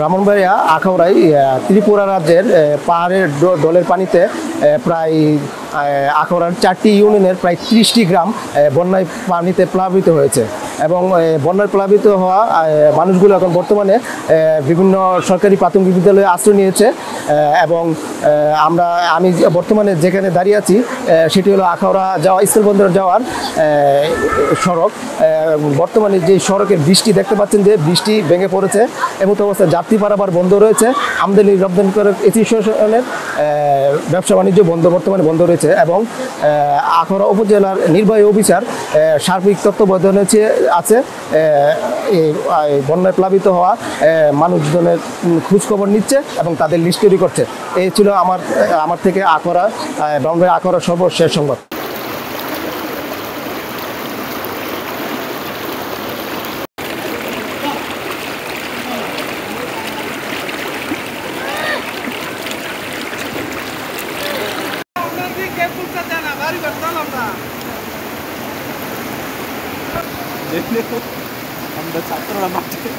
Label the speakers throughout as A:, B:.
A: ব্রাহ্মণবাড়িয়া আখাউড়ায় ত্রিপুরা রাজ্যের পাহাড়ের ডলের পানিতে প্রায় আখাউড়ার 4টি ইউনিয়নের প্রায় 30টি গ্রাম বন্যায় পানিতে প্লাবিত হয়েছে এবং বন্যায় প্লাবিত হওয়া মানুষগুলো এখন বর্তমানে বিভিন্ন সরকারি প্রাথমিক বিদ্যালয়ে আশ্রয় নিয়েছে এবং আমি বর্তমানে যেখানে দাঁড়িয়ে আছি সেটি হলো আখাউড়া যাওয়া স্থলবন্দর যাওয়ার সড়ক। বর্তমানে যে সড়কের বৃষ্টি দেখতে পাচ্ছেন যে বৃষ্টি ভেঙে পড়েছে এমন অবস্থায় যাত্রী পারাবার বন্ধ রয়েছে, আমদানি রপ্তানি করে অ্যাসোসিয়েশনের ব্যবসা বাণিজ্য বর্তমানে বন্ধ রয়েছে এবং আখাউড়া উপজেলার নির্বাহী অফিসার সার্বিক তত্ত্বাবধানে আছে বন্যায় প্লাবিত হওয়া মানুষজনের খোঁজখবর নিচ্ছে এবং তাদের লিস্ট তৈরি করছে। এই ছিল আমার থেকে ব্রাহ্মণবাড়িয়া আখাউড়া সর্বশেষ সংবাদ।
B: আমরা ছাত্ররা মাঠে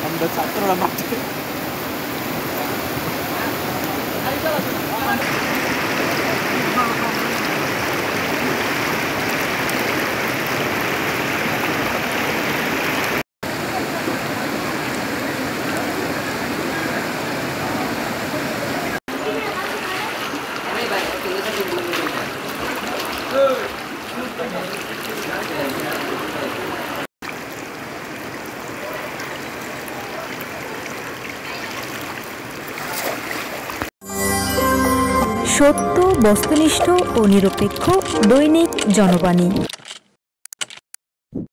B: আমরা ছাত্ররা মাঠে
C: সত্য, বস্তুনিষ্ঠ ও নিরপেক্ষ দৈনিক জনবাণী।